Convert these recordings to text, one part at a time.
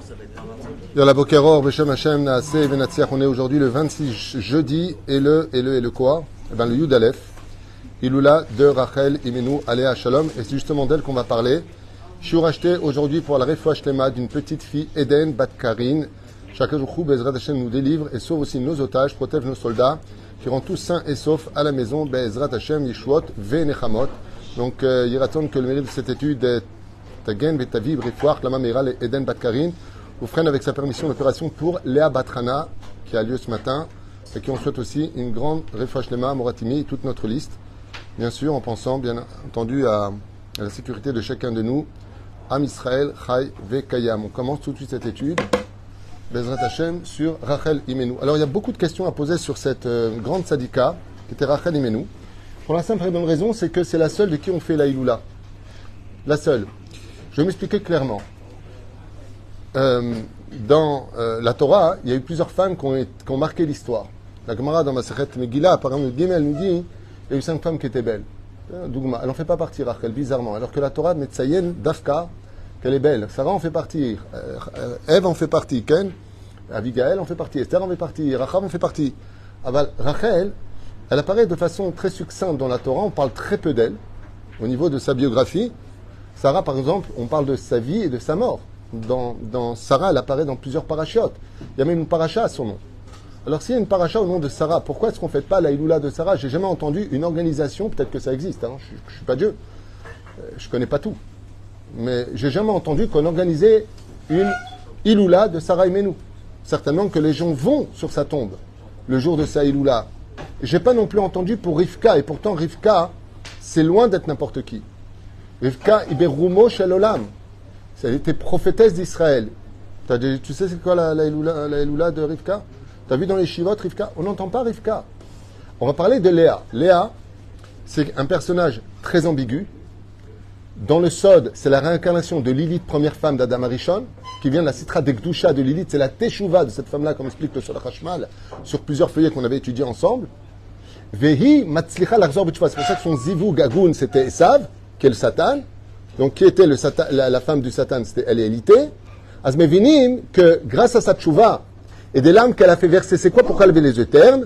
ça va être 25. Yalla Bokeror, Beshem Hashem, Naaseh, Venatziach. On est aujourd'hui le 26 jeudi et le quoi? Eh ben, le Yud Aleph. Iloula de Rachel Imenu Alea Shalom. Et c'est justement d'elle qu'on va parler. Je suis racheté aujourd'hui pour la Refoua Shlema d'une petite fille, Eden Bat Karin. Chaque jour, Bezrat Hashem nous délivre et sauve aussi nos otages, protège nos soldats, qui rendent tous sains et saufs à la maison. Bezrat Hashem, Yeshuot, Venechamot. Donc, il attend que le mérite de cette étude est Tagen, Betaviv, Refoua, Lama Meira, Eden Bat Karin. Vous freinez avec sa permission l'opération pour Léa Batrana, qui a lieu ce matin, et qui on souhaite aussi une grande Refoua Shlema, Moratimi, et toute notre liste. Bien sûr, en pensant, bien entendu, à la sécurité de chacun de nous. Am Israël, Chai, Vekayam. On commence tout de suite cette étude, Bezrat Hashem, sur Rachel Imenu. Alors, il y a beaucoup de questions à poser sur cette grande sadika, qui était Rachel Imenu. Pour la simple et bonne raison, c'est que c'est la seule de qui on fait la Iloula. La seule. Je vais m'expliquer clairement. Dans la Torah, il y a eu plusieurs femmes qui ont marqué l'histoire. La Gemara dans Masechet Megillah, par exemple, elle nous dit il y a eu 5 femmes qui étaient belles. Dougma, elle n'en fait pas partie, Rachel, bizarrement. Alors que la Torah, Metzayen, Dafka, qu'elle est belle. Sarah en fait partie. Ève en fait partie. Ken, Abigail en fait partie. Esther en fait partie. Rachel en fait partie. Rachel, elle apparaît de façon très succincte dans la Torah. On parle très peu d'elle au niveau de sa biographie. Sarah, par exemple, on parle de sa vie et de sa mort. Dans Sarah, elle apparaît dans plusieurs parachiotes. Il y a même une paracha à son nom. Alors, s'il y a une paracha au nom de Sarah, pourquoi est-ce qu'on ne fait pas la Iloula de Sarah? J'ai jamais entendu une organisation, peut-être que ça existe, hein, je ne suis pas Dieu, je ne connais pas tout, mais j'ai jamais entendu qu'on organisait une Iloula de Sarah Imenu. Certainement que les gens vont sur sa tombe le jour de sa Iloula. J'ai pas non plus entendu pour Rivka, et pourtant Rivka, c'est loin d'être n'importe qui. Rivka Iberumo Shel Olam. Elle était prophétesse d'Israël. Tu sais c'est quoi la Iloula de Rivka? Tu as vu dans les Shivot, Rivka? On n'entend pas Rivka. On va parler de Léa. Léa, c'est un personnage très ambigu. Dans le Sod, c'est la réincarnation de Lilith, première femme d'Adam Arishon, qui vient de la Sitra d'Ekdusha de Lilith. C'est la Teshuvah de cette femme-là, comme explique le Sod HaChashmal, sur plusieurs feuillets qu'on avait étudiés ensemble. Vehi Matzlicha Lachzor B'Tshuvah. C'est pour ça que son Zivou Gagoun, c'était Esav, qui est le Satan. Donc, qui était la femme du Satan, c'était elle et Élité. Azmevinim, que grâce à sa Teshuvah, et des larmes qu'elle a fait verser, c'est quoi? Pourquoi elle avait les yeux ternes?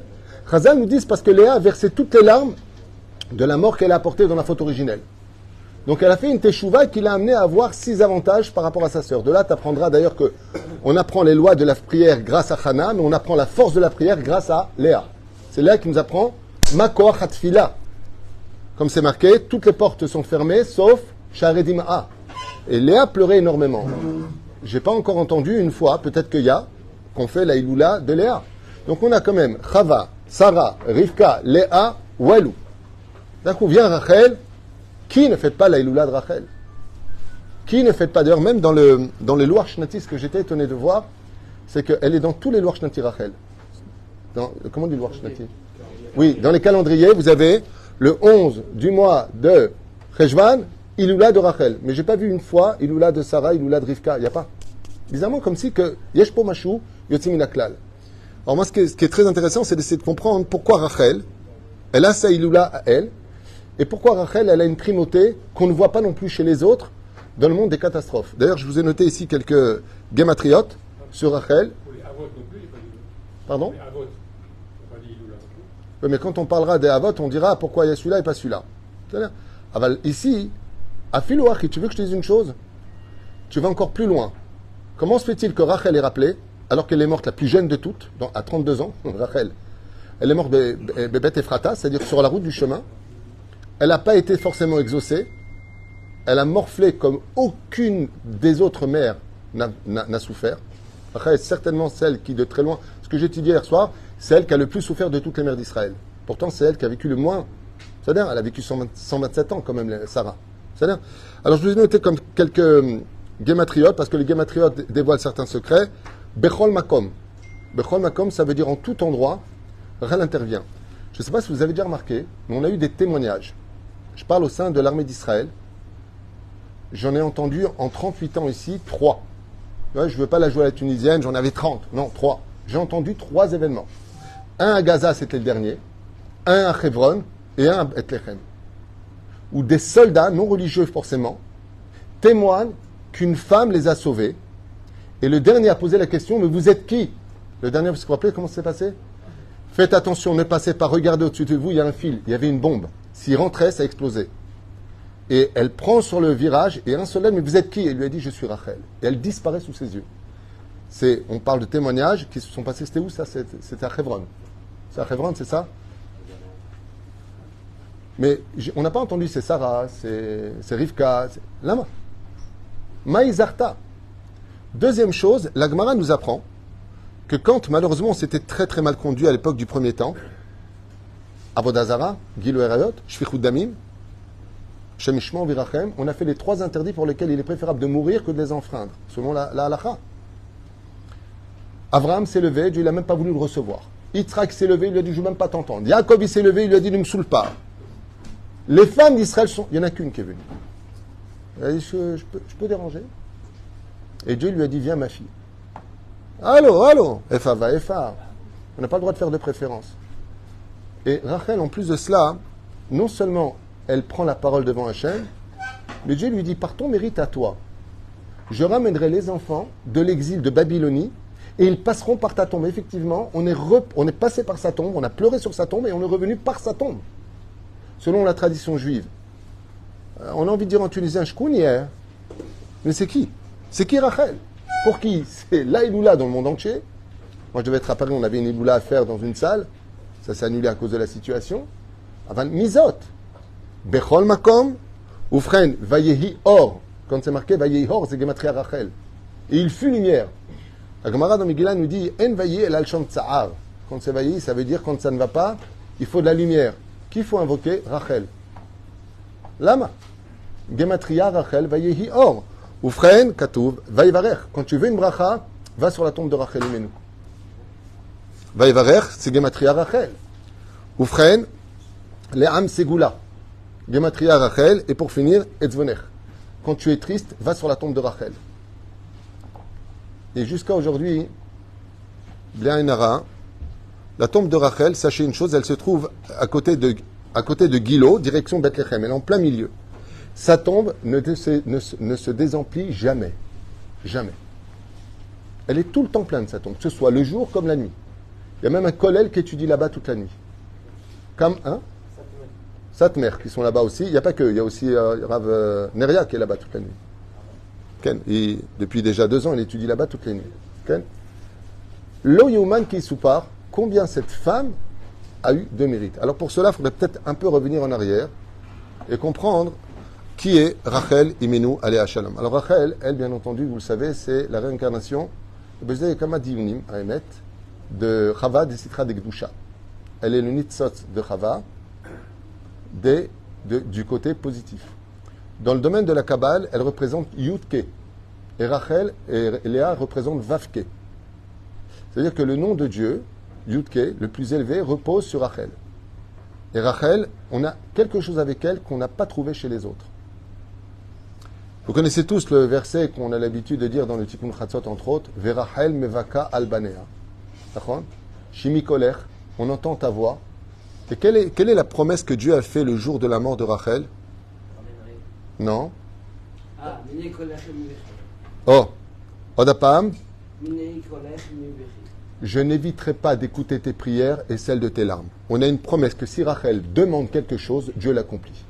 Chazal nous dit parce que Léa a versé toutes les larmes de la mort qu'elle a apportée dans la faute originelle. Donc elle a fait une teshuva qui l'a amené à avoir 6 avantages par rapport à sa sœur. De là, tu apprendras d'ailleurs que on apprend les lois de la prière grâce à Hana, mais on apprend la force de la prière grâce à Léa. C'est Léa qui nous apprend Ma koach hatfila. Comme c'est marqué, toutes les portes sont fermées sauf Sharedim A. Et Léa pleurait énormément. J'ai pas encore entendu une fois, peut-être qu'il y a, qu'on fait la Iloula de Léa. Donc on a quand même Chava, Sarah, Rivka, Léa, Walou. D'un coup vient Rachel. Qui ne fait pas la Iloula de Rachel? Qui ne fait pas, d'ailleurs, même dans les lois Shnati, ce que j'étais étonné de voir, c'est qu'elle est dans tous les lois Shnati Rachel. Comment on dit lois Shnati? Oui, dans les calendriers, vous avez le 11 du mois de Cheshvan, Iloula de Rachel. Mais j'ai pas vu une fois Iloula de Sarah, Iloula de Rivka. Il n'y a pas. Bizarrement, comme si que Yesh po Mashou, Yotzim Klal. Alors moi, ce qui est très intéressant, c'est d'essayer de comprendre pourquoi Rachel, elle a sa Iloula à elle, et pourquoi Rachel, elle a une primauté qu'on ne voit pas non plus chez les autres dans le monde des catastrophes. D'ailleurs, je vous ai noté ici quelques gématriotes sur Rachel. Pour les Avot non plus, il n'y a pas d'Iloula. Pardon? Les Avot, il n'y a pas d'Iloula non plus. Oui, mais quand on parlera des Avot, on dira pourquoi il y a celui-là et pas celui-là. C'est-à-dire, ici, à Filouachi, tu veux que je te dise une chose? Tu vas encore plus loin. Comment se fait-il que Rachel est rappelée, alors qu'elle est morte la plus jeune de toutes, à 32 ans, Rachel, elle est morte Bébet Ephrata, c'est-à-dire sur la route du chemin. Elle n'a pas été forcément exaucée. Elle a morflé comme aucune des autres mères n'a souffert. Rachel est certainement celle qui, de très loin, ce que j'ai étudié hier soir, c'est elle qui a le plus souffert de toutes les mères d'Israël. Pourtant, c'est elle qui a vécu le moins. C'est-à-dire, elle a vécu 127 ans quand même, Sarah. C'est-à-dire, alors je vous ai noté comme quelques gématriotes, parce que les gématriotes dévoilent certains secrets. Bechol Makom. Bechol Makom, ça veut dire en tout endroit, Rachel intervient. Je ne sais pas si vous avez déjà remarqué, mais on a eu des témoignages. Je parle au sein de l'armée d'Israël. J'en ai entendu en 38 ans ici, 3. Ouais, je ne veux pas la jouer à la tunisienne, j'en avais 30. Non, 3. J'ai entendu 3 événements. Un à Gaza, c'était le dernier. Un à Hebron et un à Bethléem. Où des soldats, non religieux forcément, témoignent qu'une femme les a sauvés Et le dernier a posé la question, mais vous êtes qui? Le dernier, vous vous rappelez comment ça s'est passé? Faites attention, ne passez pas, regardez au-dessus de vous, il y a un fil, il y avait une bombe. S'il rentrait, ça explosait. Et elle prend sur le virage, et un seul homme, mais vous êtes qui? Elle lui a dit, je suis Rachel. Et elle disparaît sous ses yeux. On parle de témoignages qui se sont passés, c'était où ça? C'était à Hebron. C'est à Hebron, c'est ça? Mais on n'a pas entendu, c'est Sarah, c'est Rivka, c'est Lama. Maïzarta. Deuxième chose, la Gemara nous apprend que quand, malheureusement, c'était très très mal conduit à l'époque du premier temps, Avodazara, Gilo Erayot, Shfichut Damim, Shemishman Virachem, on a fait les 3 interdits pour lesquels il est préférable de mourir que de les enfreindre, selon la halakha. Abraham s'est levé, Dieu il n'a même pas voulu le recevoir. Yitzhak s'est levé, il lui a dit, je ne veux même pas t'entendre. Jacob il s'est levé, il lui a dit, ne me saoule pas. Les femmes d'Israël sont... Il n'y en a qu'une qui est venue. Elle a dit, je peux déranger? Et Dieu lui a dit, viens ma fille. Allô, Efa va, Efa. On n'a pas le droit de faire de préférence. Et Rachel, en plus de cela, non seulement elle prend la parole devant Hachem, mais Dieu lui dit, par ton mérite à toi, je ramènerai les enfants de l'exil de Babylonie et ils passeront par ta tombe. Effectivement, on est passé par sa tombe, on a pleuré sur sa tombe et on est revenu par sa tombe. Selon la tradition juive. On a envie de dire en tunisien, Shkoun hier. Mais c'est qui? C'est qui Rachel? Pour qui? C'est la Iloula dans le monde entier. Moi, je devais être à Paris, on avait une Iloula à faire dans une salle. Ça s'est annulé à cause de la situation. Avant Mizot. Bechol Makom. Oufren, Vayehi Or. Quand c'est marqué Vayehi Or, c'est Gematria Rachel. Et il fut lumière. La Gemara dans Megillah nous dit En Vayehi el Alshon Tsa'ar. Quand c'est Vayehi, ça veut dire quand ça ne va pas, il faut de la lumière. Qui faut invoquer? Rachel. Lama. Gematria Rachel Vayehi Or. Oufren, Katouv, Vaïvarech. Quand tu veux une bracha, va sur la tombe de Rachel Imenu. Vaïvarech, c'est Gematria Rachel. Oufren, Le'am Segula. Gematria Rachel. Et pour finir, Etzvonech. Quand tu es triste, va sur la tombe de Rachel. Et jusqu'à aujourd'hui, Bléa Nara, la tombe de Rachel, sachez une chose, elle se trouve à côté de Gilo, direction Bethléem. Elle est en plein milieu. Sa tombe ne se désemplit jamais. Jamais. Elle est tout le temps pleine, sa tombe, que ce soit le jour comme la nuit. Il y a même un kollel qui étudie là-bas toute la nuit. Comme un Satmer, qui sont là-bas aussi. Il n'y a pas que, il y a aussi Rav Neria qui est là-bas toute la nuit. Ken. Et depuis déjà 2 ans, il étudie là-bas toute la nuit. Ken. Lo Youman qui soupar, combien cette femme a eu de mérite. Alors pour cela, il faudrait peut-être un peu revenir en arrière et comprendre qui est Rachel Imenu Alea Shalom. Alors Rachel, elle, bien entendu, vous le savez, c'est la réincarnation de Chava des Sitra de Gdusha. Elle est le Nitzot de Chava du côté positif. Dans le domaine de la Kabbale, elle représente Yudke. Et Rachel et Léa représentent Vavke. C'est-à-dire que le nom de Dieu, Yudke, le plus élevé, repose sur Rachel. Et Rachel, on a quelque chose avec elle qu'on n'a pas trouvé chez les autres. Vous connaissez tous le verset qu'on a l'habitude de dire dans le Tikkun Chatzot, entre autres, Verachel mevaka albanea. D'accord? Shimi koler, on entend ta voix. Et quelle est la promesse que Dieu a fait le jour de la mort de Rachel? Non. Oh, Odapam. Je n'éviterai pas d'écouter tes prières et celles de tes larmes. On a une promesse que si Rachel demande quelque chose, Dieu l'accomplit.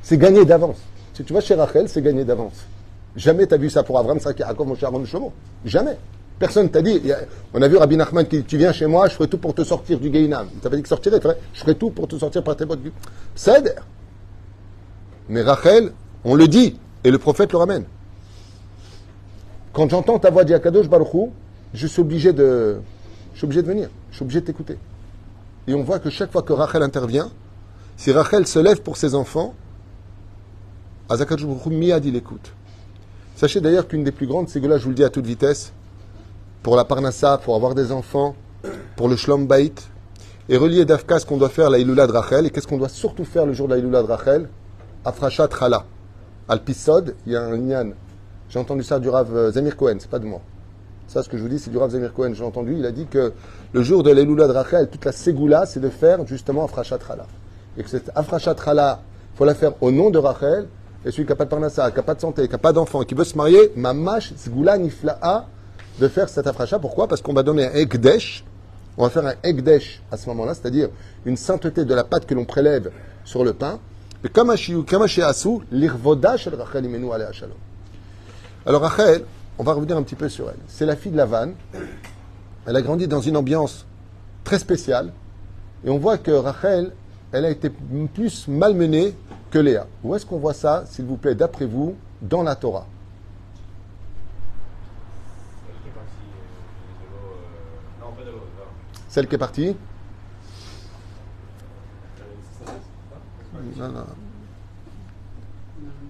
C'est gagné d'avance. Si tu vas chez Rachel, c'est gagné d'avance. Jamais tu as vu ça pour Abraham, Sarah, Yaakov, Moshe, Aaron, Shlomo. Jamais. Personne t'a dit. On a vu Rabbi Nachman qui dit tu viens chez moi, je ferai tout pour te sortir du Gehinam. Il t'avait dit que sortirait, je ferai tout pour te sortir par tes bottes du. Cède. Mais Rachel, on le dit, et le prophète le ramène. Quand j'entends ta voix dire Kadosh Baruch Hu, je suis obligé de venir, je suis obligé de t'écouter. Et on voit que chaque fois que Rachel intervient, si Rachel se lève pour ses enfants, Azakadosh Baruch Hu miyad il écoute. Sachez d'ailleurs qu'une des plus grandes, c'est que là je vous le dis à toute vitesse, pour la Parnassa, pour avoir des enfants, pour le Shlom Bait, et relié d'Afka ce qu'on doit faire la Iloula de Rachel, et qu'est-ce qu'on doit surtout faire le jour de la Iloula de Rachel? Afrashat Chala. Al Pisod, il y a un lignan. J'ai entendu ça du Rav Zemir Cohen, c'est pas de moi. Ça, ce que je vous dis, c'est du Rav Zemir Cohen. J'ai entendu, il a dit que le jour de l'Eloula de Rachel, toute la Ségoula, c'est de faire justement Afrashat Chala. Et que cette Afrashat Chala, il faut la faire au nom de Rachel, et celui qui n'a pas de parnassa, qui n'a pas de santé, qui n'a pas d'enfant, qui veut se marier, mamash, zgoula nifla'a, de faire cette afracha. Pourquoi? Parce qu'on va donner un ekdesh, on va faire un ekdesh à ce moment-là, c'est-à-dire une sainteté de la pâte que l'on prélève sur le pain. Et comme asu, l'irvoda shel Rachel imenu alea shalom. Alors Rachel, on va revenir un petit peu sur elle. C'est la fille de Lavan. Elle a grandi dans une ambiance très spéciale. Et on voit que Rachel, elle a été plus malmenée que Léa. Où est-ce qu'on voit ça, s'il vous plaît, d'après vous, dans la Torah? Celle qui est partie? Non, non.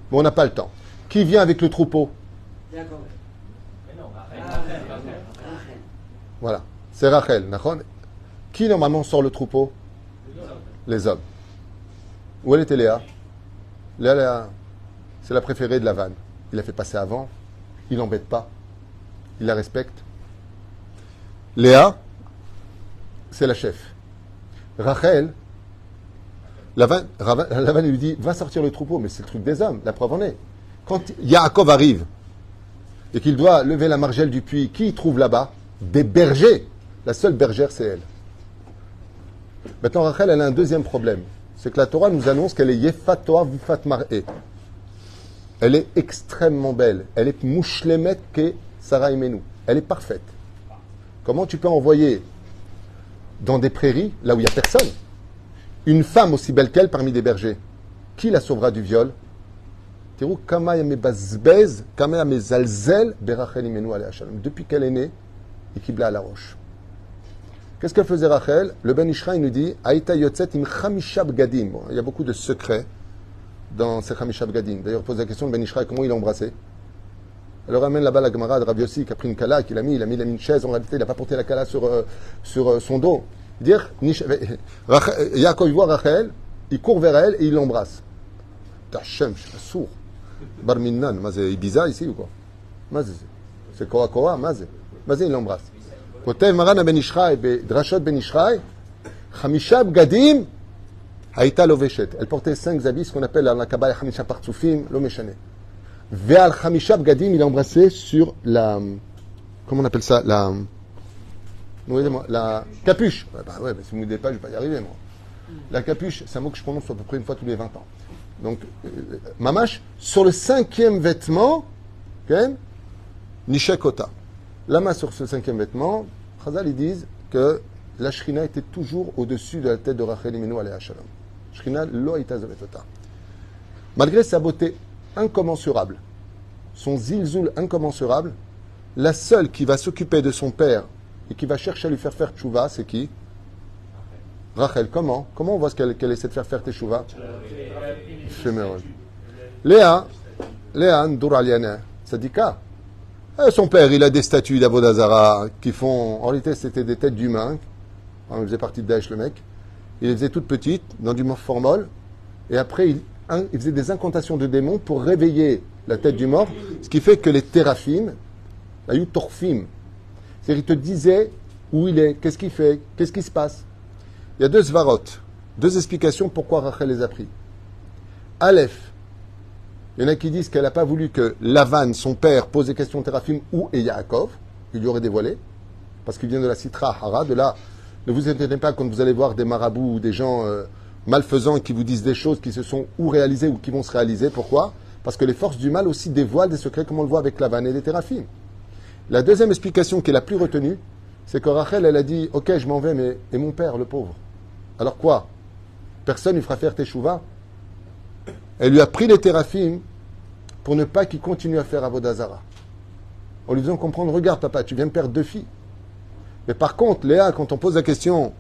Bon, on n'a pas le temps. Qui vient avec le troupeau? Voilà, c'est Rachel. Qui normalement sort le troupeau? Les hommes. Où elle était Léa? Léa, c'est la préférée de Lavan. Il la fait passer avant. Il l'embête pas. Il la respecte. Léa, c'est la chef. Rachel, Lavan lui dit, va sortir le troupeau. Mais c'est le truc des hommes. La preuve en est. Quand Yaakov arrive et qu'il doit lever la margelle du puits, qui trouve là-bas? Des bergers. La seule bergère, c'est elle. Maintenant, Rachel, elle a un deuxième problème. C'est que la Torah nous annonce qu'elle est Yefat Torah Vifat Mar'e. Elle est extrêmement belle. Elle est mouchlemet ke Sarah Imenu. Elle est parfaite. Comment tu peux envoyer dans des prairies, là où il n'y a personne, une femme aussi belle qu'elle parmi des bergers? Qui la sauvera du viol? Depuis qu'elle est née, et Kibla à la roche. Qu'est-ce qu'elle faisait Rachel? Le Ben Ishra, il nous dit Aïta yotzet im chamisha bgadim. Bon, il y a beaucoup de secrets dans ces chamisha bgadim. D'ailleurs, pose la question le Ben Ishra, comment il a embrassé? Alors ramène là-bas la Gemara de Rav Yossi qui a pris une kala, il a mis une chaise. En réalité, il n'a pas porté la kala sur son dos. Dire Yaakov voit Rachel, il court vers elle et il l'embrasse. Tachem, je suis sourd. Barminan, c'est Ibiza ici ou quoi? C'est Koa, Mazé, il l'embrasse. Kotev Maran Ben Ishraï, Drashot Ben Ishraï, Chamisha Bgadim, Haïta Loveshet. Elle portait 5 habits, ce qu'on appelle la Kabbalah Chamisha Partsufim, Lomeshane. Ve'al Chamisha Bgadim, il a embrassé sur la. Comment on appelle ça? La capuche. Bah ouais, mais si vous ne m'aidez pas, je ne vais pas y arriver, moi. La capuche, c'est un mot que je prononce à peu près une fois tous les 20 ans. Donc, Mamash, sur le 5e vêtement, okay, Nishekota. La main sur ce 5e vêtement, Chazal, ils disent que la Shrina était toujours au-dessus de la tête de Rachel Imenu alea shalom. Shrina lo ita zavetota. Malgré sa beauté incommensurable, son zilzoul incommensurable, la seule qui va s'occuper de son père et qui va chercher à lui faire tchouva, c'est qui? Rachel. Comment on voit qu'elle essaie de faire tchouva? Léa, Ndour Aliana, Sadika. Son père, il a des statues d'Avodazara qui font. En réalité, c'était des têtes d'humains. Il faisait partie de Daesh, le mec. Il les faisait toutes petites, dans du formol. Et après, il faisait des incantations de démons pour réveiller la tête du mort. Ce qui fait que les téraphim, la yutorfim, c'est-à-dire, il te disait où il est, qu'est-ce qu'il fait, qu'est-ce qui se passe. Il y a 2 svarot, 2 explications pourquoi Rachel les a pris. Aleph. Il y en a qui disent qu'elle n'a pas voulu que Lavan, son père, pose des questions Téraphim ou et Yaakov. Il lui aurait dévoilé. Parce qu'il vient de la Sitra Hara. De là, ne vous inquiétez pas quand vous allez voir des marabouts ou des gens malfaisants qui vous disent des choses qui se sont ou réalisées ou qui vont se réaliser. Pourquoi? Parce que les forces du mal aussi dévoilent des secrets comme on le voit avec Lavan et les Téraphim. La deuxième explication qui est la plus retenue, c'est que Rachel, elle a dit, ok, je m'en vais, mais et mon père, le pauvre? Alors quoi? Personne ne lui fera faire Teshuvah. Elle lui a pris les téraphim pour ne pas qu'il continue à faire Avodazara. En lui faisant comprendre, regarde papa, tu viens de perdre 2 filles. Mais par contre, Léa, quand on pose la question,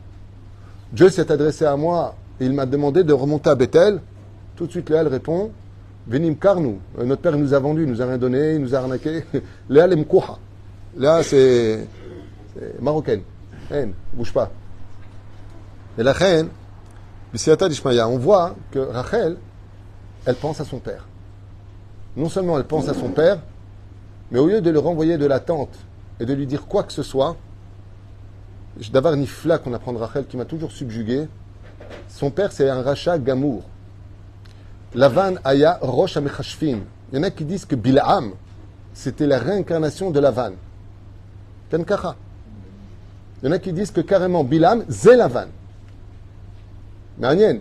Dieu s'est adressé à moi et il m'a demandé de remonter à Bethel, tout de suite Léa, elle répond, Venim Karnou, notre père nous a vendus, il nous a rien donné, il nous a arnaqué. Léa, l'emkouha. Léa, c'est marocaine. Haine, bouge pas. Et la reine, on voit que Rachel, elle pense à son père. Non seulement elle pense à son père, mais au lieu de le renvoyer de la tente et de lui dire quoi que ce soit, d'avoir Nifla qu'on apprend de Rachel qui m'a toujours subjugué, son père c'est un rachat gamour. Lavan Aya Rosh Amechashfin. Il y en a qui disent que Bil'am, c'était la réincarnation de Lavan. Kenkacha. Il y en a qui disent que carrément Bil'am, c'est Lavan. Mais Agnien.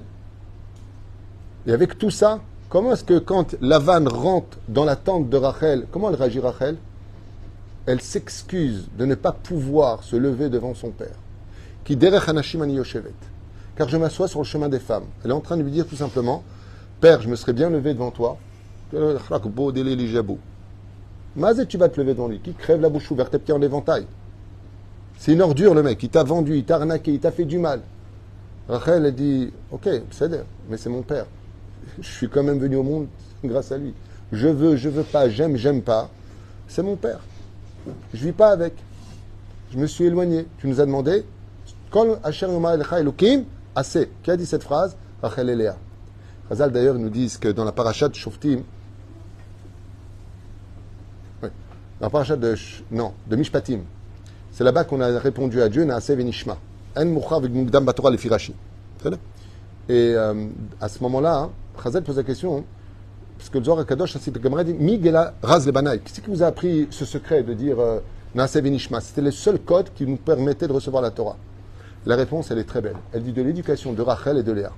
Et avec tout ça, comment est-ce que quand Lavan rentre dans la tente de Rachel, comment elle réagit Rachel? Elle s'excuse de ne pas pouvoir se lever devant son père. Qui derech hanashim ani yoshevet. Car je m'assois sur le chemin des femmes. Elle est en train de lui dire tout simplement, Père, je me serais bien levé devant toi. Mazet, tu vas te lever devant lui. Qui crève la bouche ouverte, tes pieds en éventail. C'est une ordure le mec. Il t'a vendu, il t'a arnaqué, il t'a fait du mal. Rachel, elle dit, ok, mais c'est mon père. Je suis quand même venu au monde grâce à lui. Je veux pas, j'aime pas. C'est mon père. Je vis pas avec. Je me suis éloigné. Tu nous as demandé, Kol Asher Yoma Elecha Elokim, assez. Qui a dit cette phrase? Rachel et Léa. Chazal d'ailleurs nous disent que dans la parashat de Shoftim, dans la parashat de Mishpatim, c'est là-bas qu'on a répondu à Dieu, Naaseh Venishma. En Moucha Mugdam Batora le Firashi. Et à ce moment-là, Chazal pose la question, parce que le Zohar HaKadosh, c'est le Gemara dit, Migela Raz le Banaï. Qui c'est qui vous a appris ce secret de dire Naaseh Venishma? C'était le seul code qui nous permettait de recevoir la Torah. La réponse, elle est très belle. Elle dit de l'éducation de Rachel et de Léa.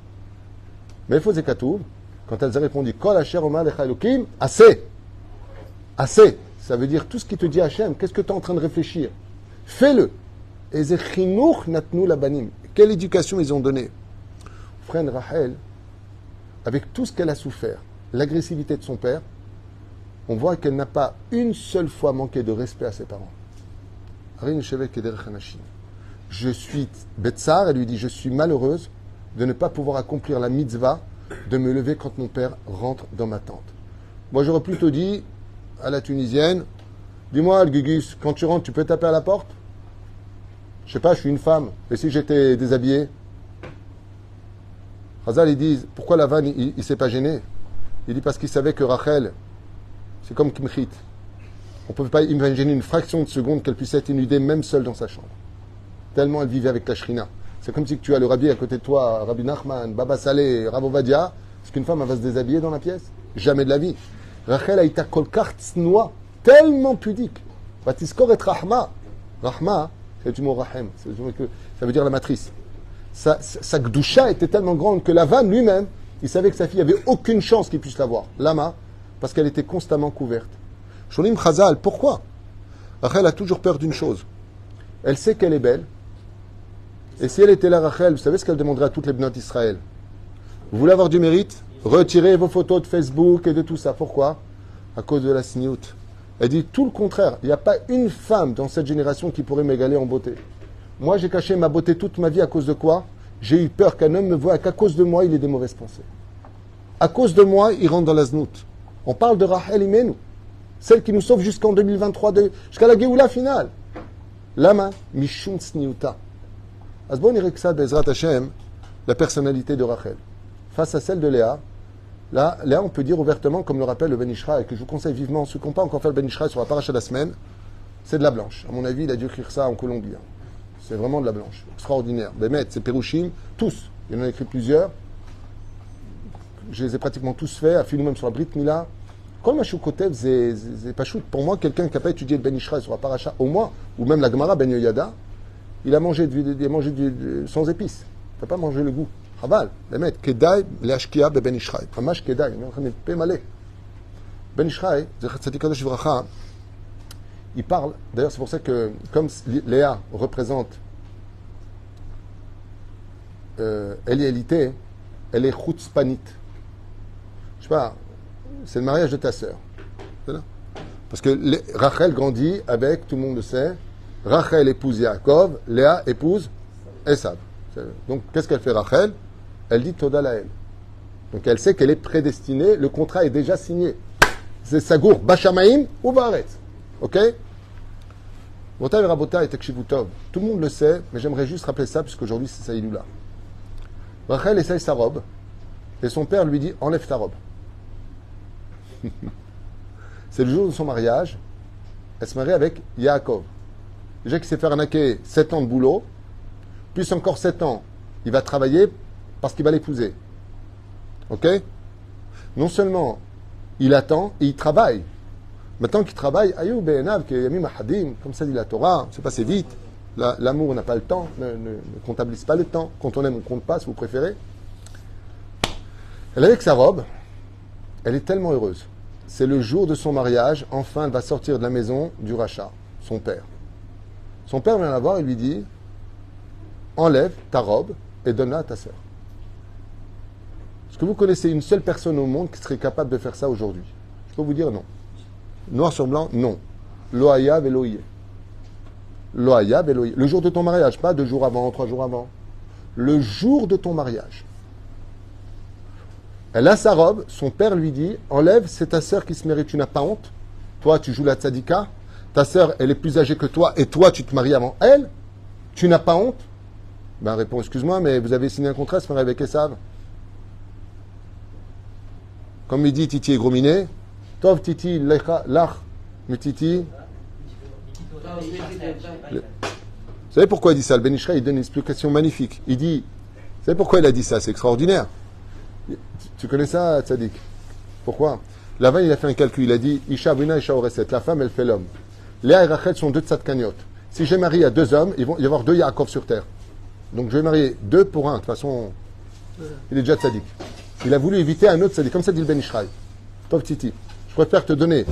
Mais il faut Zekatoub, quand elles ont répondu Kol Asher Oma Lecha Elokim, assez. Assez. Ça veut dire tout ce qui te dit Hachem, qu'est-ce que tu es en train de réfléchir? Fais-le. Et Zechinouch Natnu Labanim. Quelle éducation ils ont donné? Frère Rachel, avec tout ce qu'elle a souffert, l'agressivité de son père, on voit qu'elle n'a pas une seule fois manqué de respect à ses parents. Je suis Betsar, elle lui dit, je suis malheureuse de ne pas pouvoir accomplir la mitzvah de me lever quand mon père rentre dans ma tente. Moi, j'aurais plutôt dit à la Tunisienne, dis-moi, le Gugus, quand tu rentres, tu peux taper à la porte? Je sais pas, je suis une femme. Et si j'étais déshabillé? Chazal, ils disent, pourquoi Lavan, il s'est pas gêné? Il dit parce qu'il savait que Rachel, c'est comme Kimchit. On ne peut pas imaginer une fraction de seconde qu'elle puisse être inudée, même seule dans sa chambre. Tellement elle vivait avec la Shrina. C'est comme si tu as le rabbi à côté de toi, Rabbi Nachman, Baba Saleh, Rav Ovadia. Est-ce qu'une femme elle va se déshabiller dans la pièce? Jamais de la vie. Rachel a été kolkar tsnoa, tellement pudique. Batiskor et Rahma. Rahma, c'est du mot Rahem. Ça veut dire la matrice. Sa gdoucha était tellement grande que Lavan lui-même, il savait que sa fille avait aucune chance qu'il puisse l'avoir. Lama, parce qu'elle était constamment couverte. Sholim Chazal, pourquoi? Rachel a toujours peur d'une chose. Elle sait qu'elle est belle. Et si elle était là, Rachel, vous savez ce qu'elle demanderait à toutes les bnotes d'Israël? Vous voulez avoir du mérite? Retirez vos photos de Facebook et de tout ça. Pourquoi? À cause de la sniout. Elle dit tout le contraire. Il n'y a pas une femme dans cette génération qui pourrait m'égaler en beauté. Moi, j'ai caché ma beauté toute ma vie à cause de quoi? J'ai eu peur qu'un homme me voie qu'à cause de moi, il ait des mauvaises pensées. À cause de moi, il rentre dans la znout. On parle de Rachel Imenu, celle qui nous sauve jusqu'en 2023, jusqu'à la Géoula finale. Lama, Mishun Sniuta. Asbon Iriksa Bezrat Hashem, la personnalité de Rachel. Face à celle de Léa, là, Léa, on peut dire ouvertement, comme le rappelle le Ben Ishraï, et que je vous conseille vivement, ceux qui n'ont pas encore fait le Ben Ishraï sur la paracha de la semaine, c'est de la blanche. À mon avis, il a dû écrire ça en Colombie. C'est vraiment de la blanche. Extraordinaire. Bémet, c'est Pérouchim, tous. Il en a écrit plusieurs. Je les ai pratiquement tous faits, affiné même sur la Brit Mila. Quand le Kotev, c'est pas chou. Pour moi, quelqu'un qui n'a pas étudié le Ben Ishraï sur la paracha, au moins, ou même la Gemara Ben Yoyada, il a mangé sans épices. Il ne peut pas manger le goût. Chaval, Bémet, Kedai, Leashkia, Ben Ishraï. Hamash Kedai, on est en train de pémaler. Ben Ishraï, Tzadikadosh Vracha, il parle, d'ailleurs c'est pour ça que, comme Léa représente Eliélité, elle est chutzpanit. Je sais pas, c'est le mariage de ta sœur. Parce que Rachel grandit avec, tout le monde le sait, Rachel épouse Yaakov, Léa épouse Esav. Donc qu'est-ce qu'elle fait Rachel? Elle dit Toda Lael. Donc elle sait qu'elle est prédestinée, le contrat est déjà signé. C'est Sagour, Bachamaïm ou Baaretz. Ok? Botaï Rabota et Tekshivutov. Tout le monde le sait, mais j'aimerais juste rappeler ça, puisqu'aujourd'hui c'est Saïloula. Rachel essaye sa robe, et son père lui dit enlève ta robe. C'est le jour de son mariage. Elle se marie avec Yaakov. Déjà qu'il s'est fait arnaquer 7 ans de boulot, plus encore 7 ans, il va travailler parce qu'il va l'épouser. Ok? Non seulement il attend et il travaille. Maintenant qu'il travaille, Ayou Be'enav, Yamim Ahadim, comme ça dit la Torah, c'est passé vite. L'amour n'a pas le temps, ne comptabilise pas le temps. Quand on aime, on compte pas, si vous préférez. Elle est avec sa robe, elle est tellement heureuse. C'est le jour de son mariage, enfin elle va sortir de la maison du rachat, son père. Son père vient la voir et lui dit, enlève ta robe et donne-la à ta sœur. Est-ce que vous connaissez une seule personne au monde qui serait capable de faire ça aujourd'hui? Je peux vous dire non. Noir sur blanc, non. Loaya veloye. Loaya veloye. Le jour de ton mariage, pas 2 jours avant, 3 jours avant. Le jour de ton mariage. Elle a sa robe, son père lui dit, enlève, c'est ta sœur qui se mérite, tu n'as pas honte. Toi, tu joues la tzadika, ta sœur, elle est plus âgée que toi, et toi, tu te maries avant elle, tu n'as pas honte. Ben, répond, excuse-moi, mais vous avez signé un contrat, se marier avec Esav. Comme il dit, Titi est gros miné, Tov Titi, lach, mais Titi. Vous savez pourquoi il dit ça? Le Ben Ishraï, il donne une explication magnifique. Il dit, vous savez pourquoi il a dit ça? C'est extraordinaire. Tu connais ça, Tzadik? Pourquoi? Là-bas, il a fait un calcul. Il a dit Isha Bina, Isha Oreset. La femme, elle fait l'homme. Léa et Rachel sont 2 tzadkaniotes. Si j'ai marié à 2 hommes, il va y avoir 2 Yaakov sur terre. Donc je vais marier 2 pour 1. De toute façon, il est déjà tzadik. Il a voulu éviter un autre tzadik. Comme ça dit le Ben Ishraï. Tov Titi. Je préfère te donner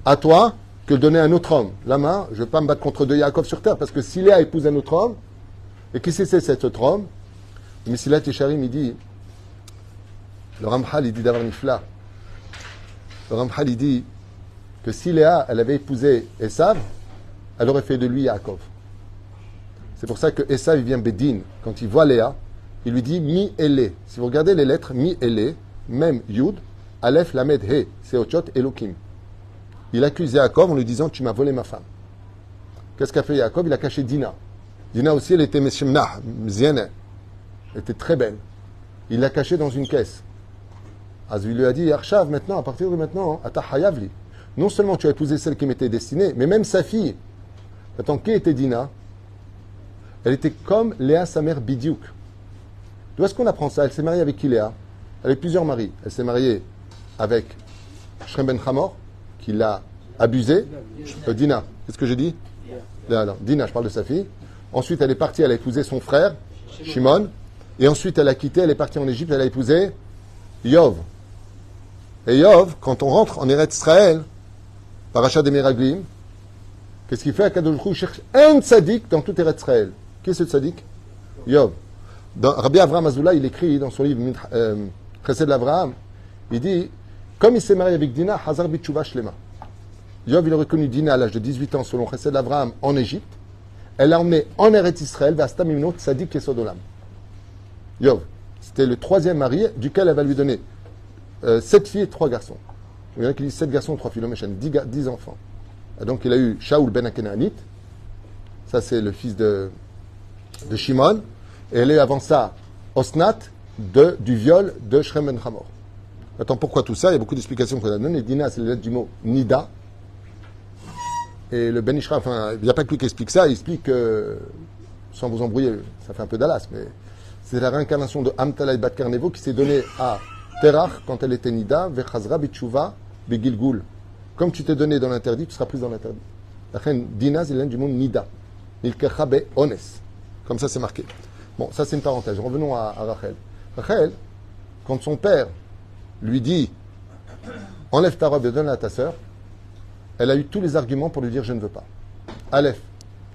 à toi que de donner à un autre homme. Lama, je ne vais pas me battre contre 2 Yaakov sur terre. Parce que si Léa épouse un autre homme, et qui c'est cet autre homme? Mais si là, Tisharim, il dit. Le Ramchal, il dit d'avoir Nifla. Le Ramchal, il dit que si Léa, elle avait épousé Esav, elle aurait fait de lui Yaakov. C'est pour ça que Esav, il vient Bédine. Quand il voit Léa, il lui dit Mi Ele. Si vous regardez les lettres, Mi Ele, même Yud, Aleph, Lamed, He, Seochot, Elokim. Il accuse Yaakov en lui disant tu m'as volé ma femme. Qu'est-ce qu'a fait Yaakov? Il a caché Dina. Dina aussi, elle était Meshimnah, Mzienne. Elle était très belle. Il l'a cachée dans une caisse. Il lui a dit, Arshav, maintenant, à partir de maintenant, Ata Hayavli. Non seulement tu as épousé celle qui m'était destinée, mais même sa fille. Attends, qui était Dina? Elle était comme Léa, sa mère, Bidiouk. D'où est-ce qu'on apprend ça? Elle s'est mariée avec qui, Léa? Avec plusieurs maris. Elle s'est mariée avec Shrem ben Hamor, qui l'a abusée. Dina, qu'est-ce que j'ai dit? Léa, non. Dina, je parle de sa fille. Ensuite, elle est partie, elle a épousé son frère, Shimon. Et ensuite, elle a quitté, elle est partie en Égypte, elle a épousé Yov. Et Yov, quand on rentre en Eretz Israël, Parashat des Meraglim, qu'est-ce qu'il fait? Akadosh Baruch Hu cherche un tzaddik dans tout Eretz Israël. Qui est ce tzaddik? Yov. Rabbi Avraham Azoula, il écrit dans son livre Chesed l'Avraham, il dit, comme il s'est marié avec Dina, Hazar Bitshuva Shlema. Yov, il a reconnu Dina à l'âge de 18 ans, selon Chesed l'Avraham, en Égypte. Elle l'a emmené en Eretz Israël, vers Stamimno Tzadik Yesod Olam. Yov. C'était le 3e mari, duquel elle va lui donner 7 filles et 3 garçons. Il y en a qui disent 7 garçons, 3 filles, 10 enfants. Et donc il a eu Shaoul ben Akenaanit, ça c'est le fils de Shimon, et elle est avant ça Osnat du viol de Shrem ben Hamor. Attends, pourquoi tout ça? Il y a beaucoup d'explications qu'on a données. Dina, c'est les lettres du mot Nida. Et le Ben Ishra, enfin, il n'y a pas que lui qui explique ça, il explique que, sans vous embrouiller, ça fait un peu d'Alas, mais c'est la réincarnation de Amtalai Bat Karnevo qui s'est donnée à Terach quand elle était Nida, Vechazra Bitshuva Begilgul. Comme tu t'es donné dans l'interdit, tu seras prise dans l'interdit. La reine Dina, c'est l'un du monde Nida. Nilkecha be Ones. Comme ça, c'est marqué. Bon, ça, c'est une parenthèse. Revenons à Rachel. Rachel, quand son père lui dit enlève ta robe et donne-la à ta sœur, elle a eu tous les arguments pour lui dire je ne veux pas. Aleph,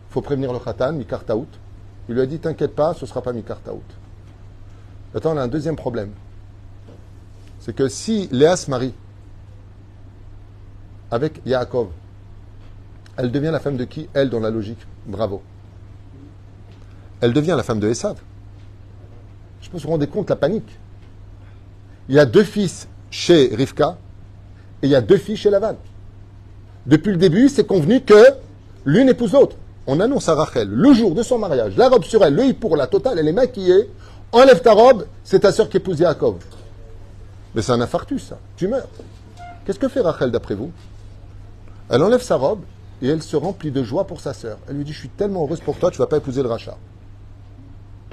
il faut prévenir le Khatan, Mikar Taout. Il lui a dit t'inquiète pas, ce ne sera pas Mikar Taout. Maintenant, on a un deuxième problème. C'est que si Léa se marie avec Yaakov, elle devient la femme de qui? Elle, dans la logique. Bravo. Elle devient la femme de Esav. Je peux se rendre compte la panique. Il y a 2 fils chez Rivka et il y a 2 filles chez Lavan. Depuis le début, c'est convenu que l'une épouse l'autre. On annonce à Rachel, le jour de son mariage, la robe sur elle, le pour la totale, elle est maquillée, enlève ta robe, c'est ta sœur qui épouse Yaakov. Mais c'est un infarctus, ça. Tu meurs. Qu'est-ce que fait Rachel d'après vous? Elle enlève sa robe et elle se remplit de joie pour sa sœur. Elle lui dit, je suis tellement heureuse pour toi, tu ne vas pas épouser le rachat.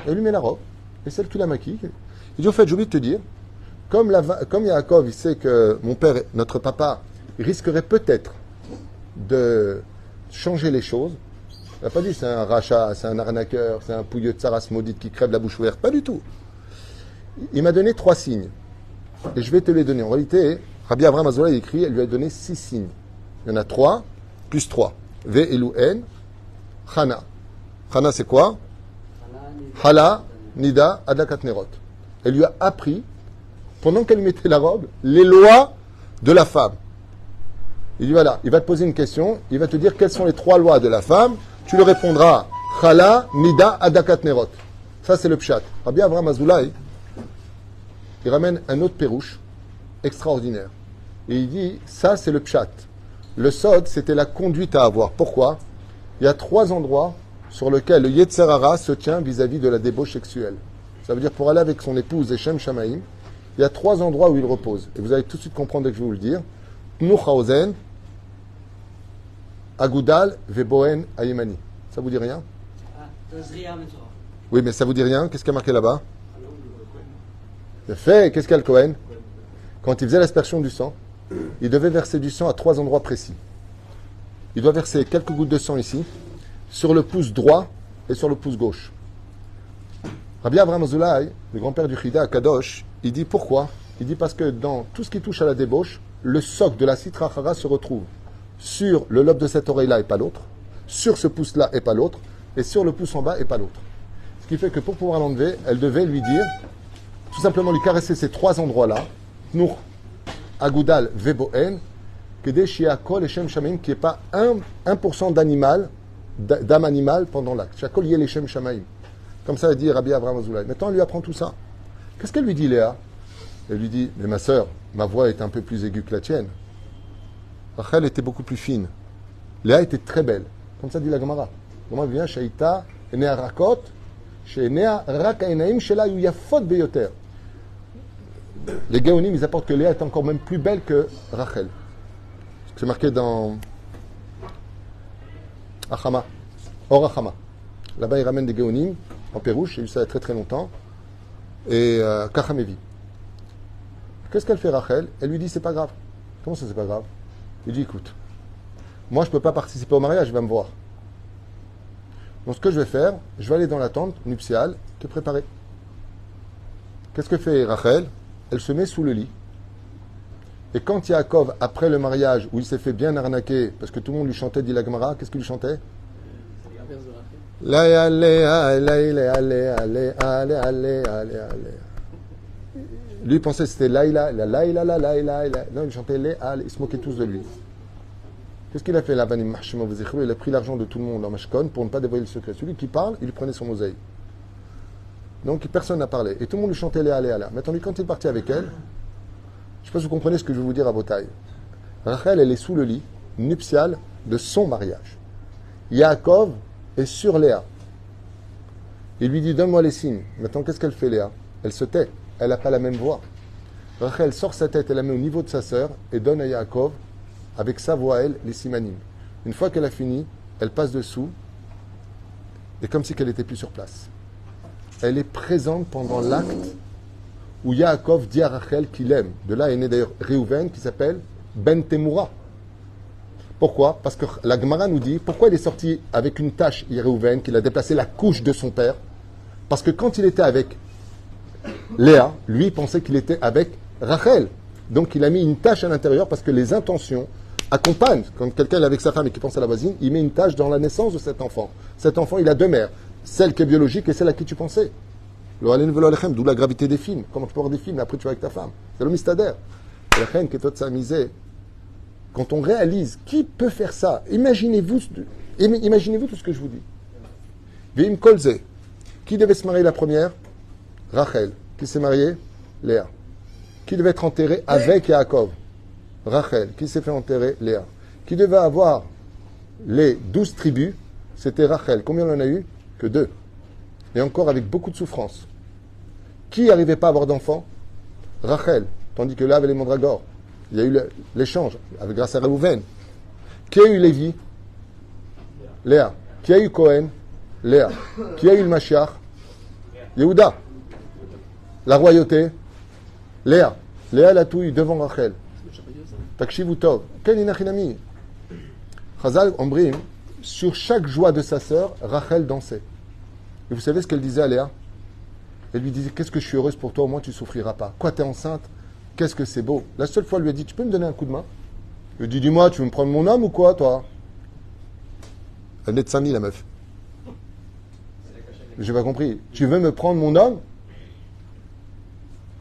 Elle lui met la robe, et celle qui la maquille. Il dit, au fait, j'ai oublié de te dire comme Yaakov, il sait que mon père, notre papa, il risquerait peut-être de changer les choses. Il n'a pas dit c'est un rachat, c'est un arnaqueur, c'est un pouilleux de Saras maudite qui crève la bouche ouverte. Pas du tout. Il m'a donné 3 signes. Et je vais te les donner. En réalité, Rabbi Avraham Azoulay écrit, elle lui a donné 6 signes. Il y en a 3, plus 3. Ve, Elou, En, Chana. Chana, c'est quoi? Hala, Nida, Adakat Nerot. Elle lui a appris, pendant qu'elle mettait la robe, les lois de la femme. Il dit voilà, il va te poser une question, il va te dire quelles sont les 3 lois de la femme. Tu lui répondras Chala, Nida, Adakat Nerot. Ça, c'est le pshat. Rabbi Avraham Azoulay, il ramène un autre pérouche extraordinaire. Et il dit ça, c'est le pshat. Le sod, c'était la conduite à avoir. Pourquoi? Il y a 3 endroits sur lesquels le Yetzer Hara se tient vis-à-vis de la débauche sexuelle. Ça veut dire pour aller avec son épouse Echem Shamaim, il y a 3 endroits où il repose. Et vous allez tout de suite comprendre dès que je vais vous le dire. Tnuchaozen, Agoudal, Veboen, Ayemani. Ça vous dit rien? Oui, mais ça vous dit rien? Qu'est-ce qu'il y a marqué là-bas? Fait, qu'est-ce qu'il y a le Kohen? Quand il faisait l'aspersion du sang, il devait verser du sang à 3 endroits précis. Il doit verser quelques gouttes de sang ici, sur le pouce droit et sur le pouce gauche. Rabbi Avraham Azoulay, le grand-père du Chida à Kadosh, il dit pourquoi? Il dit parce que dans tout ce qui touche à la débauche, le soc de la Sitra Chara se retrouve sur le lobe de cette oreille-là et pas l'autre, sur ce pouce-là et pas l'autre, et sur le pouce en bas et pas l'autre. Ce qui fait que pour pouvoir l'enlever, elle devait lui dire, tout simplement lui caresser ces 3 endroits-là, Nour, Agoudal, Veboen, que des Shiakol et Shem Shamaim, qui n'y ait pas 1% d'animal, d'âme animale pendant l'acte. Shiakol y est les Shem Shamaim. Comme ça, il dit Rabbi Avraham Azoulay. Maintenant, elle lui apprend tout ça. Qu'est-ce qu'elle lui dit, Léa? Elle lui dit, mais ma sœur, ma voix est un peu plus aiguë que la tienne. Rachel était beaucoup plus fine. Léa était très belle. Comme ça dit la Gemara. Comment vient Shaita, Enea Rakot, Shenea Rakainaim, Shela Yuyafot Beyoter. Les Gaonim, ils apportent que Léa est encore même plus belle que Rachel. C'est marqué dans Achama, Or Achama. Là-bas, ils ramènent des Gaonim en Pérouche, j'ai eu ça il y a très très longtemps, et Kachamevi. Qu'est-ce qu'elle fait, Rachel? Elle lui dit c'est pas grave. Comment ça, c'est pas grave? Il dit écoute, moi je ne peux pas participer au mariage, il va me voir. Donc ce que je vais faire, je vais aller dans la tente nuptiale, te préparer. Qu'est-ce que fait Rachel? Elle se met sous le lit. Et quand Yaakov, après le mariage, où il s'est fait bien arnaquer, parce que tout le monde lui chantait, dit la Gemara, qu'est-ce qu'il lui chantait? Lui il pensait que c'était Laïla, non, il chantait Léa, ils se moquaient tous de lui. Qu'est-ce qu'il a fait là? Il a pris l'argent de tout le monde en Mashkon pour ne pas dévoiler le secret. Celui qui parle, il lui prenait son oseille. Donc personne n'a parlé. Et tout le monde lui chantait Léa. Maintenant, lui, quand il est parti avec elle, je ne sais pas si vous comprenez ce que je vais vous dire à Botaï. Rachel, elle est sous le lit nuptial de son mariage. Yaakov est sur Léa. Il lui dit, donne-moi les signes. Maintenant, qu'est-ce qu'elle fait, Léa? Elle se tait. Elle n'a pas la même voix. Rachel sort sa tête, elle la met au niveau de sa sœur et donne à Yaakov, avec sa voix, elle, les simanim. Une fois qu'elle a fini, elle passe dessous, et comme si qu'elle n'était plus sur place. Elle est présente pendant l'acte où Yaakov dit à Rachel qu'il aime. De là est né d'ailleurs Réhouven qui s'appelle Ben Temura. Pourquoi? Parce que la Gemara nous dit pourquoi il est sorti avec une tache, Réhouven, qu'il a déplacé la couche de son père. Parce que quand il était avec Léa, lui il pensait qu'il était avec Rachel. Donc il a mis une tache à l'intérieur parce que les intentions accompagnent. Quand quelqu'un est avec sa femme et qui pense à la voisine, il met une tache dans la naissance de cet enfant. Cet enfant, il a 2 mères. Celle qui est biologique et celle à qui tu pensais. D'où la gravité des films. Comment tu peux avoir des films et après tu vas avec ta femme? C'est le mystère. La reine qui est toute sa misère. Quand on réalise qui peut faire ça, imaginez-vous tout ce que je vous dis. Vim Kolze. Qui devait se marier la première? Rachel. Qui s'est mariée? Léa. Qui devait être enterré avec Yaakov? Rachel. Qui s'est fait enterrer? Léa. Qui devait avoir les 12 tribus? C'était Rachel. Combien on en a eu? Que 2. Et encore avec beaucoup de souffrance. Qui n'arrivait pas à avoir d'enfants? Rachel. Tandis que là, avec les mandragores, il y a eu l'échange grâce à Réhouven. Qui a eu Lévi? Léa. Qui a eu Cohen? Léa. Qui a eu le Mashiach? Yehuda. La royauté? Léa. Léa la touille devant Rachel. Takshivu tov. Ken inachinami. Chazal Ombrim, sur chaque joie de sa sœur, Rachel dansait. Et vous savez ce qu'elle disait à Léa? Elle lui disait, qu'est-ce que je suis heureuse pour toi, au moins tu ne souffriras pas. Quoi, t'es enceinte? Qu'est-ce que c'est beau. La seule fois, elle lui a dit, tu peux me donner un coup de main? Elle lui dit, dis-moi, tu veux me prendre mon homme ou quoi, toi? Elle venait de Saint-Denis, la meuf. J'ai pas compris. Tu veux me prendre mon homme?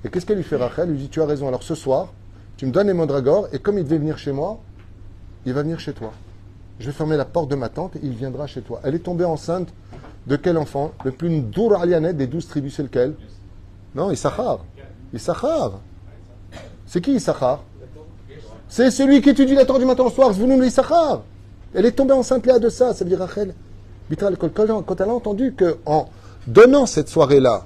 Et qu'est-ce qu'elle lui fait, Rachel? Elle lui dit, tu as raison. Alors ce soir, tu me donnes les mandragores, et comme il devait venir chez moi, il va venir chez toi. Je vais fermer la porte de ma tente, et il viendra chez toi. Elle est tombée enceinte de quel enfant? Le plus dour alianet des 12 tribus, c'est lequel? Non, Issachar. Issachar. C'est qui Issachar? C'est celui qui étudie la Torah du matin au soir. Vous nous Issachar. Elle est tombée enceinte là de ça. Ça veut dire Rachel. Quand elle a entendu qu'en donnant cette soirée-là,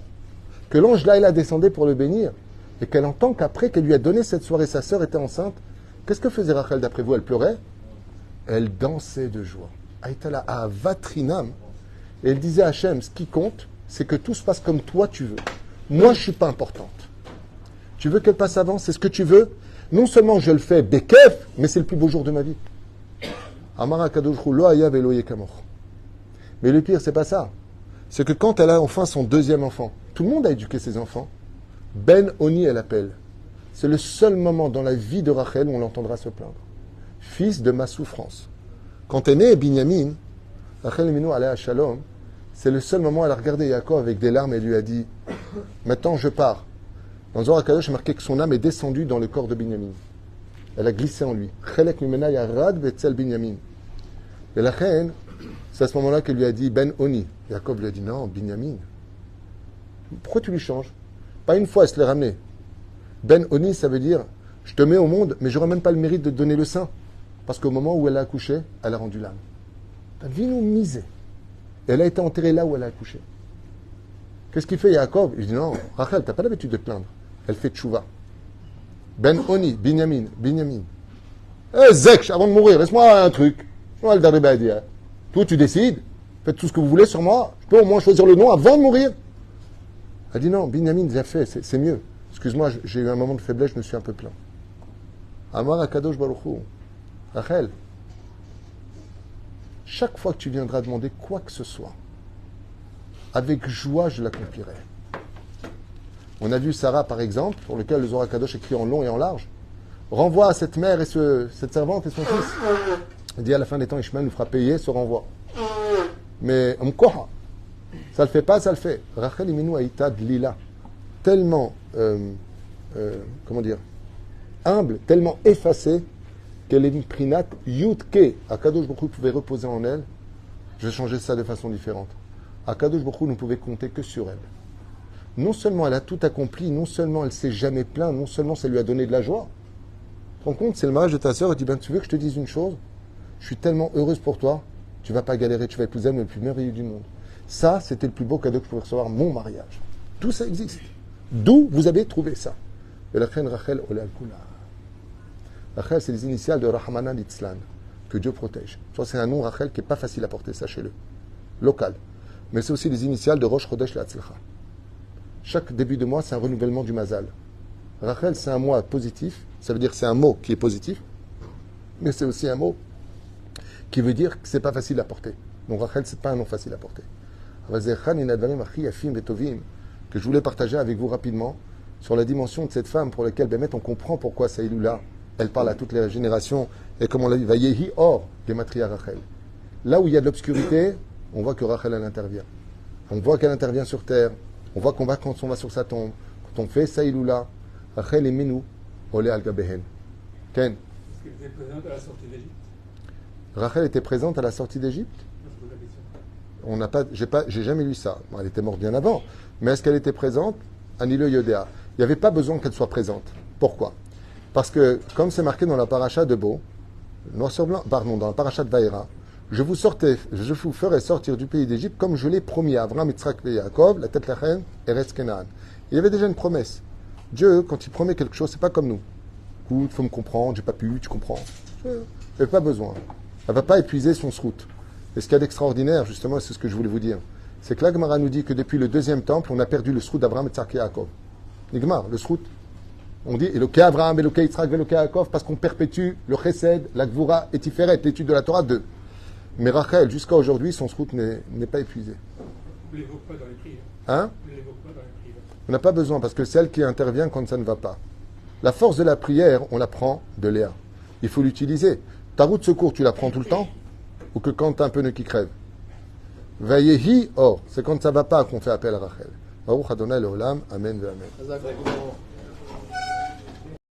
que l'ange Laïla descendait pour le bénir, et qu'elle entend qu'après qu'elle lui a donné cette soirée, sa sœur était enceinte, qu'est-ce que faisait Rachel d'après vous? Elle pleurait? Elle dansait de joie. Aïtala avatrinam. Et elle disait à Hachem, ce qui compte, c'est que tout se passe comme toi tu veux. Moi, je ne suis pas importante. Tu veux qu'elle passe avant, c'est ce que tu veux. Non seulement je le fais bekef, mais c'est le plus beau jour de ma vie. Amara kadosh hu lo haya velo yekamor. Mais le pire, c'est pas ça. C'est que quand elle a enfin son deuxième enfant, tout le monde a éduqué ses enfants. Ben Oni, elle appelle. C'est le seul moment dans la vie de Rachel où on l'entendra se plaindre. Fils de ma souffrance. Quand est né Binyamin, Rachel Eminu alayha shalom, c'est le seul moment où elle a regardé Yaakov avec des larmes et lui a dit « Maintenant je pars ». Dans Zohar HaKadosh, il marqué que son âme est descendue dans le corps de Binyamin. Elle a glissé en lui. Chelek mimena yarad betzel Binyamin. Et la reine, c'est à ce moment-là qu'elle lui a dit Ben Oni. Yaakov lui a dit non, Binyamin. Pourquoi tu lui changes? Pas une fois, elle se l'est ramenée. Ben Oni, ça veut dire je te mets au monde, mais je n'aurai même pas le mérite de te donner le sein. Parce qu'au moment où elle a accouché, elle a rendu l'âme. Ta vie nous misée. Et elle a été enterrée là où elle a accouché. Qu'est-ce qu'il fait Yaakov? Il dit non, Rachel, tu n'as pas l'habitude de te plaindre. Elle fait tchouva. Ben Oni, Binyamin, Binyamin. Eh, Zek, avant de mourir, laisse-moi un truc. Toi, tu décides. Faites tout ce que vous voulez sur moi. Je peux au moins choisir le nom avant de mourir. Elle dit non, Binyamin, j'ai fait, c'est mieux. Excuse-moi, j'ai eu un moment de faiblesse, je me suis un peu plaint. Amar Akadosh Baruch Hu. Rachel, chaque fois que tu viendras demander quoi que ce soit, avec joie, je l'accomplirai. On a vu Sarah, par exemple, pour lequel le Zohar HaKadosh écrit en long et en large, renvoie à cette mère et cette servante et son fils. Il dit à la fin des temps, Ishmael nous fera payer ce renvoi. Mais ça le fait pas, ça le fait. Rachel Imenu Aïta Dlila, tellement, humble, tellement effacée, qu'elle est une prinat yutke. Akadosh Baruch Hu pouvait reposer en elle. Je vais changer ça de façon différente. Akadosh Baruch Hu ne pouvait compter que sur elle. Non seulement elle a tout accompli, non seulement elle s'est jamais plainte, non seulement ça lui a donné de la joie. Tu te rends compte, c'est le mariage de ta sœur, elle dit, tu veux que je te dise une chose? Je suis tellement heureuse pour toi, tu vas pas galérer, tu vas épouser l'homme le plus merveilleux du monde. Ça, c'était le plus beau cadeau que je pouvais recevoir, mon mariage. Tout ça existe. D'où vous avez trouvé ça? Et la reine Rachel Oleh al-Kula. Rachel, c'est les initiales de Rahmana Litzlan, que Dieu protège. Ça, c'est un nom, Rachel, qui n'est pas facile à porter, sachez-le. Local. Mais c'est aussi les initiales de Rosh Chodesh Latzlacha. Chaque début de mois, c'est un renouvellement du mazal. Rachel, c'est un mois positif, ça veut dire que c'est un mot qui est positif, mais c'est aussi un mot qui veut dire que c'est pas facile à porter. Donc Rachel, c'est pas un nom facile à porter. Que je voulais partager avec vous rapidement sur la dimension de cette femme pour laquelle, on comprend pourquoi Saïloula, elle parle à toutes les générations, et comme on l'a dit, Vayehi or, Gematria Rachel. Là où il y a de l'obscurité, on voit que Rachel, elle intervient. On voit qu'elle intervient sur terre. On voit quand on va sur sa tombe, quand on fait Saïloula, Rachel et Minou, Olé al-Gabehen. Ken. Est-ce qu'elle était présente à la sortie d'Égypte? Rachel était présente à la sortie d'Égypte? J'ai jamais lu ça. Bon, elle était morte bien avant. Mais est-ce qu'elle était présente? Anilo Yodéa. Il n'y avait pas besoin qu'elle soit présente. Pourquoi? Parce que, comme c'est marqué dans la paracha de Bo, noir sur blanc, pardon, dans la paracha de Vaïra, je vous ferai sortir du pays d'Égypte comme je l'ai promis à Abraham, Yitzhak et Yaakov, la tête lachen, Eretz Kenaan. Il y avait déjà une promesse. Dieu, quand il promet quelque chose, c'est pas comme nous. Écoute, faut me comprendre, j'ai pas pu, tu comprends. Elle n'a pas besoin. Elle va pas épuiser son srout. Et ce qu'il y a d'extraordinaire, justement, c'est ce que je voulais vous dire, c'est que l'Agmara nous dit que depuis le deuxième temple, on a perdu le srout d'Abraham, Yitzhak et Yaakov. L'Igmar, le srout. On dit Eloké Avraham, Eloké Yitzhak, Eloké Yaakov, parce qu'on perpétue le Chesed, la Gvura et Tiferet, l'étude de la Torah 2. Mais Rachel, jusqu'à aujourd'hui, son srout n'est pas épuisé. Vous ne l'évoquez pas dans les prières. Hein? Vous ne l'évoquez pas dans les prières. On n'a pas besoin, parce que c'est elle qui intervient quand ça ne va pas. La force de la prière, on la prend de Léa. Il faut l'utiliser. Ta roue de secours, tu la prends tout le temps? Ou que quand t'as un pneu qui crève? Vayehi or, c'est quand ça ne va pas qu'on fait appel à Rachel. Baruch Adonai Leolam, Amen ve Amen.